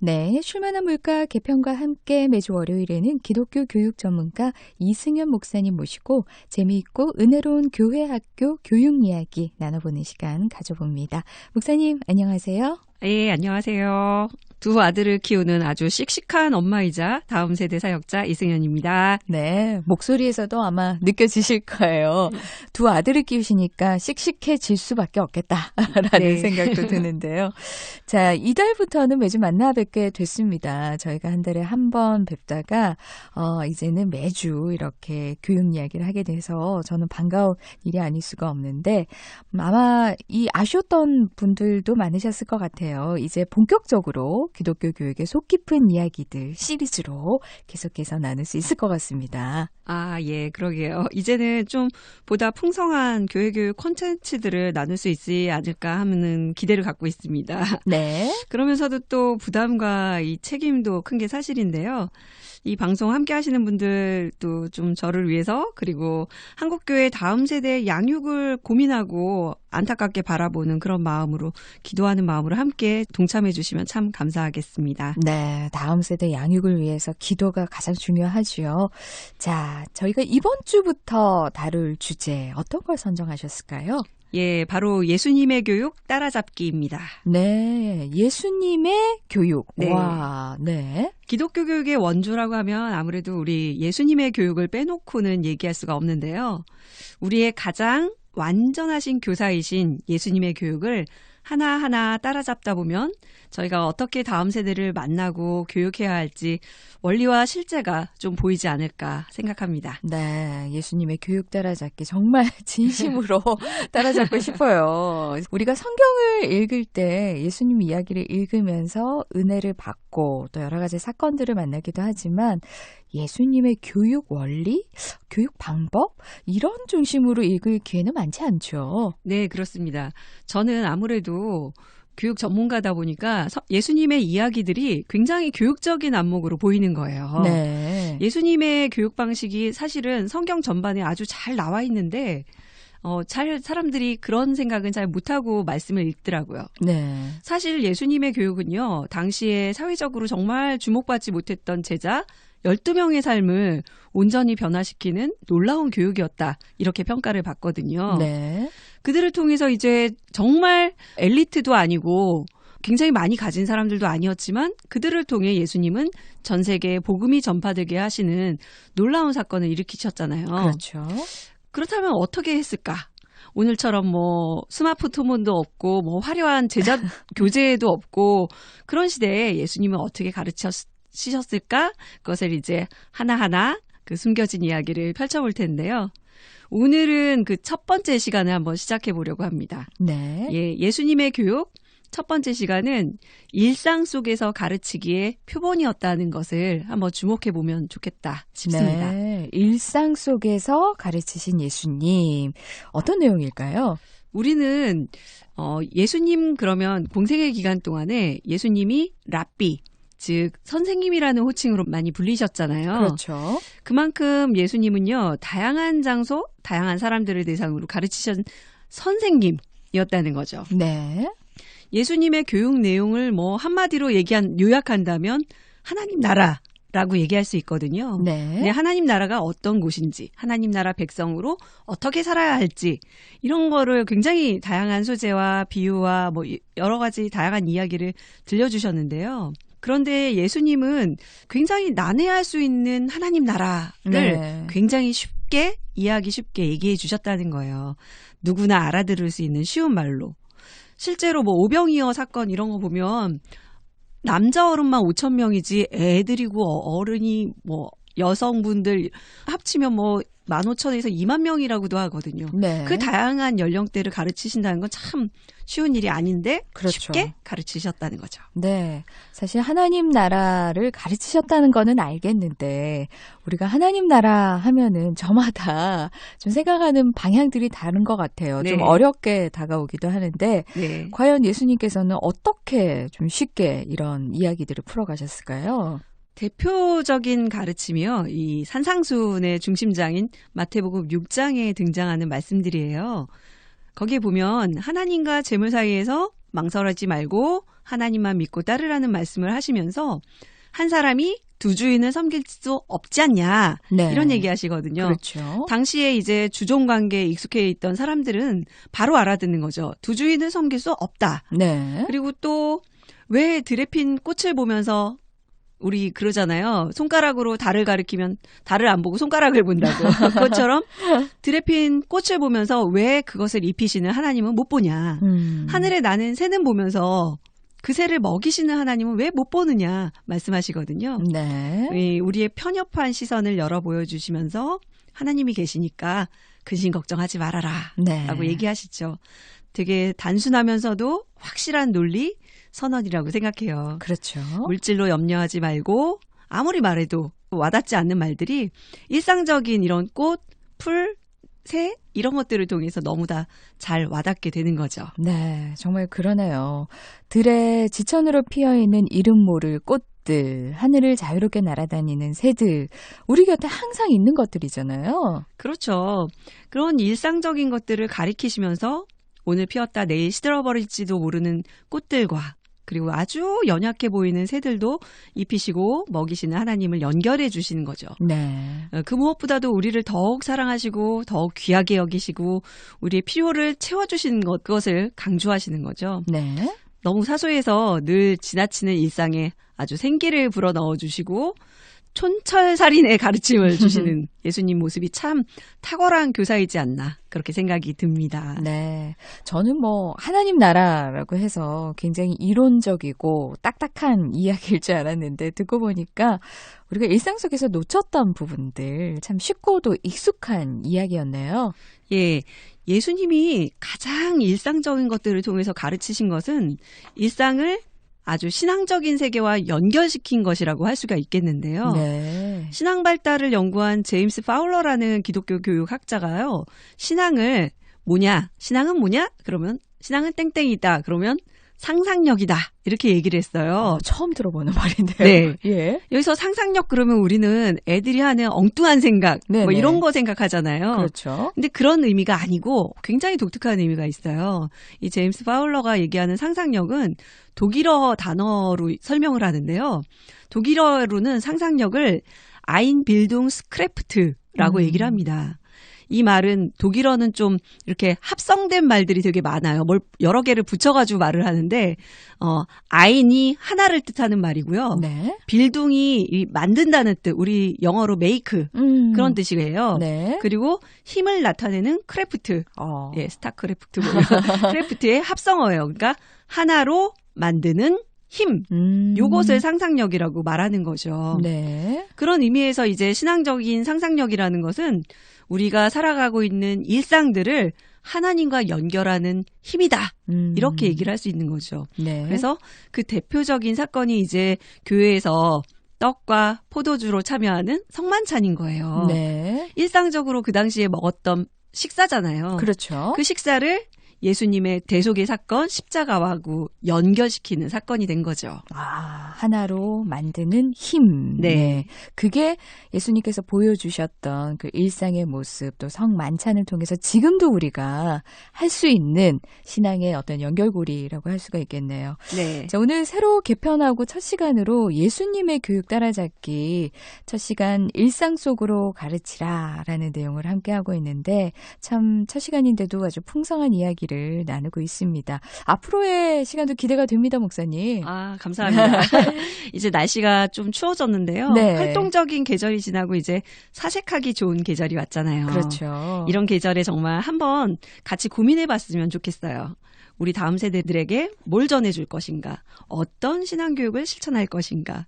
네, 쉴만한 물가 개편과 함께 매주 월요일에는 기독교 교육 전문가 이승현 목사님 모시고 재미있고 은혜로운 교회 학교 교육 이야기 나눠보는 시간 가져봅니다. 목사님, 안녕하세요. 예, 안녕하세요. 두 아들을 키우는 아주 씩씩한 엄마이자 다음 세대 사역자 이승현입니다. 네, 목소리에서도 아마 느껴지실 거예요. 두 아들을 키우시니까 씩씩해질 수밖에 없겠다라는 네. 생각도 드는데요. 자, 이달부터는 매주 만나 뵙게 됐습니다. 저희가 한 달에 한 번 뵙다가 이제는 매주 이렇게 교육 이야기를 하게 돼서 저는 반가운 일이 아닐 수가 없는데 아마 아쉬웠던 분들도 많으셨을 것 같아요. 이제 본격적으로 기독교 교육의 속 깊은 이야기들 시리즈로 계속해서 나눌 수 있을 것 같습니다. 아, 예, 그러게요. 이제는 좀 보다 풍성한 교육 콘텐츠들을 나눌 수 있지 않을까 하는 기대를 갖고 있습니다. 네. 그러면서도 또 부담과 이 책임도 큰 게 사실인데요. 이 방송 함께 하시는 분들도 좀 저를 위해서 그리고 한국교회 다음 세대 양육을 고민하고 안타깝게 바라보는 그런 마음으로 기도하는 마음으로 함께 동참해 주시면 참 감사하겠습니다. 네, 다음 세대 양육을 위해서 기도가 가장 중요하죠. 자, 저희가 이번 주부터 다룰 주제 어떤 걸 선정하셨을까요? 예, 바로 예수님의 교육 따라잡기입니다. 네, 예수님의 교육. 네. 와, 네. 기독교 교육의 원조라고 하면 아무래도 우리 예수님의 교육을 빼놓고는 얘기할 수가 없는데요. 우리의 가장 완전하신 교사이신 예수님의 교육을 하나하나 따라잡다 보면 저희가 어떻게 다음 세대를 만나고 교육해야 할지 원리와 실제가 좀 보이지 않을까 생각합니다. 네, 예수님의 교육 따라잡기 정말 진심으로 따라잡고 싶어요. 우리가 성경을 읽을 때 예수님 이야기를 읽으면서 은혜를 받고 또 여러 가지 사건들을 만나기도 하지만 예수님의 교육 원리, 교육 방법 이런 중심으로 읽을 기회는 많지 않죠. 네, 그렇습니다. 저는 아무래도 교육 전문가다 보니까 예수님의 이야기들이 굉장히 교육적인 안목으로 보이는 거예요. 네. 예수님의 교육 방식이 사실은 성경 전반에 아주 잘 나와 있는데 사람들이 그런 생각은 잘 못하고 말씀을 읽더라고요. 네. 사실 예수님의 교육은요, 당시에 사회적으로 정말 주목받지 못했던 제자 12명의 삶을 온전히 변화시키는 놀라운 교육이었다. 이렇게 평가를 받거든요. 네. 그들을 통해서 이제 정말 엘리트도 아니고 굉장히 많이 가진 사람들도 아니었지만 그들을 통해 예수님은 전 세계에 복음이 전파되게 하시는 놀라운 사건을 일으키셨잖아요. 그렇죠. 그렇다면 어떻게 했을까? 오늘처럼 뭐 스마트폰도 없고 화려한 제자 교재도 없고 그런 시대에 예수님은 어떻게 가르치셨을까? 그것을 이제 하나하나 그 숨겨진 이야기를 펼쳐볼 텐데요. 오늘은 그 첫 번째 시간을 한번 시작해 보려고 합니다. 네. 예수님의 교육 첫 번째 시간은 일상 속에서 가르치기의 표본이었다는 것을 한번 주목해 보면 좋겠다 싶습니다. 네. 일상 속에서 가르치신 예수님. 어떤 내용일까요? 우리는 예수님 그러면 공생의 기간 동안에 예수님이 랍비, 즉 선생님이라는 호칭으로 많이 불리셨잖아요. 그렇죠. 그만큼 예수님은요. 다양한 장소, 다양한 사람들을 대상으로 가르치신 선생님이었다는 거죠. 네. 예수님의 교육 내용을 한마디로 요약한다면 하나님 나라라고 얘기할 수 있거든요. 네. 근데 하나님 나라가 어떤 곳인지, 하나님 나라 백성으로 어떻게 살아야 할지 이런 거를 굉장히 다양한 소재와 비유와 여러 가지 다양한 이야기를 들려주셨는데요. 그런데 예수님은 굉장히 난해할 수 있는 하나님 나라를 네. 굉장히 이해하기 쉽게 얘기해 주셨다는 거예요. 누구나 알아들을 수 있는 쉬운 말로. 실제로 오병이어 사건 이런 거 보면 남자 어른만 5,000명이지 애들이고 어른이 여성분들 합치면 15,000에서 2만 명이라고도 하거든요. 네. 그 다양한 연령대를 가르치신다는 건 참 쉬운 일이 아닌데 그렇죠. 쉽게 가르치셨다는 거죠. 네. 사실 하나님 나라를 가르치셨다는 거는 알겠는데 우리가 하나님 나라 하면은 저마다 좀 생각하는 방향들이 다른 것 같아요. 네. 좀 어렵게 다가오기도 하는데 네. 과연 예수님께서는 어떻게 좀 쉽게 이런 이야기들을 풀어가셨을까요? 대표적인 가르침이요. 이 산상수훈의 중심장인 마태복음 6장에 등장하는 말씀들이에요. 거기에 보면 하나님과 재물 사이에서 망설이지 말고 하나님만 믿고 따르라는 말씀을 하시면서 한 사람이 두 주인을 섬길 수 없지 않냐 네. 이런 얘기 하시거든요. 그렇죠. 당시에 이제 주종 관계에 익숙해 있던 사람들은 바로 알아듣는 거죠. 두 주인을 섬길 수 없다. 네. 그리고 또 왜 들에 핀 꽃을 보면서 우리 그러잖아요. 손가락으로 달을 가리키면 달을 안 보고 손가락을 본다고. 그것처럼 들에 핀 꽃을 보면서 왜 그것을 입히시는 하나님은 못 보냐. 하늘에 나는 새는 보면서 그 새를 먹이시는 하나님은 왜 못 보느냐 말씀하시거든요. 네. 우리의 편협한 시선을 열어 보여주시면서 하나님이 계시니까 근심 걱정하지 말아라 네. 라고 얘기하시죠. 되게 단순하면서도 확실한 논리, 선언이라고 생각해요. 그렇죠. 물질로 염려하지 말고 아무리 말해도 와닿지 않는 말들이 일상적인 이런 꽃, 풀, 새 이런 것들을 통해서 너무 다 잘 와닿게 되는 거죠. 네, 정말 그러네요. 들에 지천으로 피어있는 이름 모를 꽃들, 하늘을 자유롭게 날아다니는 새들, 우리 곁에 항상 있는 것들이잖아요. 그렇죠. 그런 일상적인 것들을 가리키시면서 오늘 피었다 내일 시들어버릴지도 모르는 꽃들과 그리고 아주 연약해 보이는 새들도 입히시고 먹이시는 하나님을 연결해 주시는 거죠. 네. 그 무엇보다도 우리를 더욱 사랑하시고 더욱 귀하게 여기시고 우리의 필요를 채워주시는 것, 그것을 강조하시는 거죠. 네. 너무 사소해서 늘 지나치는 일상에 아주 생기를 불어넣어 주시고 촌철살인의 가르침을 주시는 예수님 모습이 참 탁월한 교사이지 않나 그렇게 생각이 듭니다. 네. 저는 하나님 나라라고 해서 굉장히 이론적이고 딱딱한 이야기일 줄 알았는데 듣고 보니까 우리가 일상 속에서 놓쳤던 부분들 참 쉽고도 익숙한 이야기였네요. 예. 예수님이 가장 일상적인 것들을 통해서 가르치신 것은 일상을 아주 신앙적인 세계와 연결시킨 것이라고 할 수가 있겠는데요. 네. 신앙 발달을 연구한 제임스 파울러라는 기독교 교육학자가요. 신앙은 뭐냐? 그러면 신앙은 땡땡이다. 그러면 상상력이다. 이렇게 얘기를 했어요. 처음 들어보는 말인데요. 네. 예. 여기서 상상력 그러면 우리는 애들이 하는 엉뚱한 생각 네네. 이런 거 생각하잖아요. 그렇죠. 근데 그런 의미가 아니고 굉장히 독특한 의미가 있어요. 이 제임스 파울러가 얘기하는 상상력은 독일어 단어로 설명을 하는데요. 독일어로는 상상력을 아인빌둥스크래프트라고 얘기를 합니다. 이 말은 독일어는 좀 이렇게 합성된 말들이 되게 많아요. 뭘 여러 개를 붙여가지고 말을 하는데 아인이 하나를 뜻하는 말이고요. 네. 빌둥이 만든다는 뜻, 우리 영어로 메이크 그런 뜻이에요. 네. 그리고 힘을 나타내는 크래프트, 예, 스타크래프트 크래프트의 합성어예요. 그러니까 하나로 만드는 힘, 요것을 상상력이라고 말하는 거죠. 네. 그런 의미에서 이제 신앙적인 상상력이라는 것은 우리가 살아가고 있는 일상들을 하나님과 연결하는 힘이다. 이렇게 얘기를 할 수 있는 거죠. 네. 그래서 그 대표적인 사건이 이제 교회에서 떡과 포도주로 참여하는 성만찬인 거예요. 네. 일상적으로 그 당시에 먹었던 식사잖아요. 그렇죠. 그 식사를 예수님의 대속의 사건, 십자가하고 연결시키는 사건이 된 거죠. 하나로 만드는 힘. 네. 그게 예수님께서 보여주셨던 그 일상의 모습, 또 성만찬을 통해서 지금도 우리가 할 수 있는 신앙의 어떤 연결고리라고 할 수가 있겠네요. 네. 자, 오늘 새로 개편하고 첫 시간으로 예수님의 교육 따라잡기, 첫 시간 일상 속으로 가르치라라는 내용을 함께 하고 있는데 참 첫 시간인데도 아주 풍성한 이야기를 나누고 있습니다. 앞으로의 시간도 기대가 됩니다, 목사님. 감사합니다. 이제 날씨가 좀 추워졌는데요. 네. 활동적인 계절이 지나고 이제 사색하기 좋은 계절이 왔잖아요. 그렇죠. 이런 계절에 정말 한번 같이 고민해봤으면 좋겠어요. 우리 다음 세대들에게 뭘 전해줄 것인가? 어떤 신앙교육을 실천할 것인가?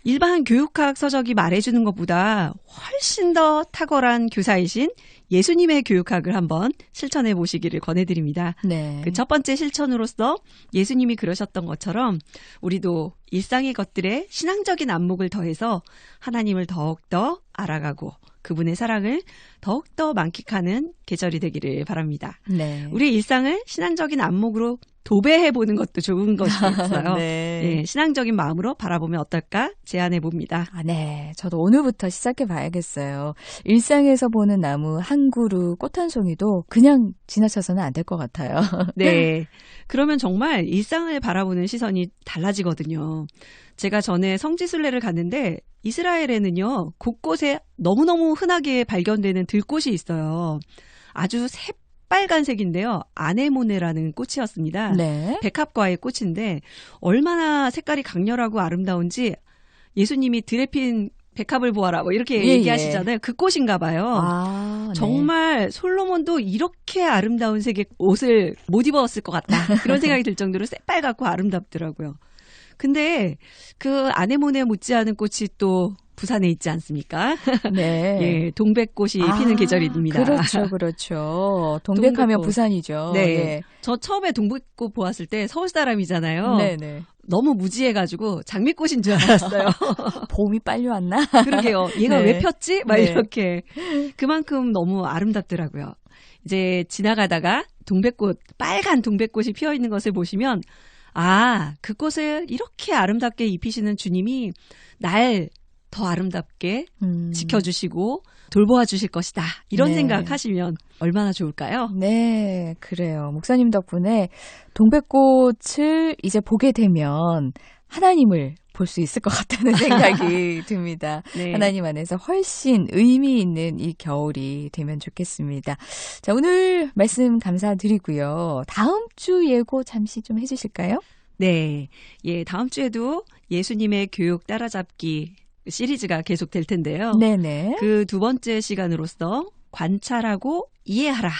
일반 교육학 서적이 말해주는 것보다 훨씬 더 탁월한 교사이신 예수님의 교육학을 한번 실천해 보시기를 권해드립니다. 네. 그 첫 번째 실천으로서 예수님이 그러셨던 것처럼 우리도 일상의 것들에 신앙적인 안목을 더해서 하나님을 더욱더 알아가고 그분의 사랑을 더욱더 만끽하는 계절이 되기를 바랍니다. 네. 우리 일상을 신앙적인 안목으로 도배해보는 것도 좋은 것이겠어요. 네. 예, 신앙적인 마음으로 바라보면 어떨까 제안해봅니다. 아, 네. 저도 오늘부터 시작해 봐야겠어요. 일상에서 보는 나무 한 그루, 꽃 한 송이도 그냥 지나쳐서는 안 될 것 같아요. 네. 그러면 정말 일상을 바라보는 시선이 달라지거든요. 제가 전에 성지순례를 갔는데 이스라엘에는요, 곳곳에 너무너무 흔하게 발견되는 들꽃이 있어요. 아주 새빨간색인데요. 아네모네라는 꽃이었습니다. 네. 백합과의 꽃인데 얼마나 색깔이 강렬하고 아름다운지 예수님이 들에 핀 백합을 보아라 뭐 이렇게 예, 얘기하시잖아요. 그 꽃인가 봐요. 아, 네. 정말 솔로몬도 이렇게 아름다운 색의 옷을 못 입었을 것 같다. 그런 생각이 들 정도로 새빨갛고 아름답더라고요. 근데 그 아네모네 못지않은 꽃이 또 부산에 있지 않습니까? 네. 예, 동백꽃이 피는 계절입니다. 그렇죠, 그렇죠. 동백하면 동백꽃. 부산이죠. 네. 예. 저 처음에 동백꽃 보았을 때 서울 사람이잖아요. 네네. 너무 무지해가지고 장미꽃인 줄 알았어요. 봄이 빨리 왔나? 그러게요. 얘가 네. 왜 폈지? 막 네. 이렇게. 그만큼 너무 아름답더라고요. 이제 지나가다가 동백꽃, 빨간 동백꽃이 피어 있는 것을 보시면 아, 그 꽃을 이렇게 아름답게 입히시는 주님이 날 더 아름답게 지켜주시고 돌보아 주실 것이다. 이런 네. 생각하시면 얼마나 좋을까요? 네, 그래요. 목사님 덕분에 동백꽃을 이제 보게 되면 하나님을 볼 수 있을 것 같다는 생각이 듭니다. 네. 하나님 안에서 훨씬 의미 있는 이 겨울이 되면 좋겠습니다. 자, 오늘 말씀 감사드리고요. 다음 주 예고 잠시 좀 해주실까요? 네. 예, 다음 주에도 예수님의 교육 따라잡기 시리즈가 계속될 텐데요. 네네. 그 두 번째 시간으로서 관찰하고 이해하라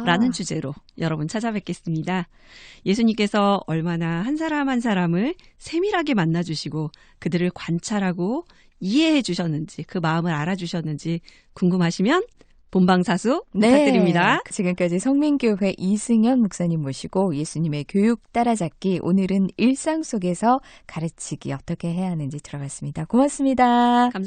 라는 주제로 여러분 찾아뵙겠습니다. 예수님께서 얼마나 한 사람 한 사람을 세밀하게 만나주시고 그들을 관찰하고 이해해 주셨는지 그 마음을 알아주셨는지 궁금하시면 본방사수 부탁드립니다. 네, 지금까지 성민교회 이승현 목사님 모시고 예수님의 교육 따라잡기, 오늘은 일상 속에서 가르치기 어떻게 해야 하는지 들어봤습니다. 고맙습니다. 감사합니다.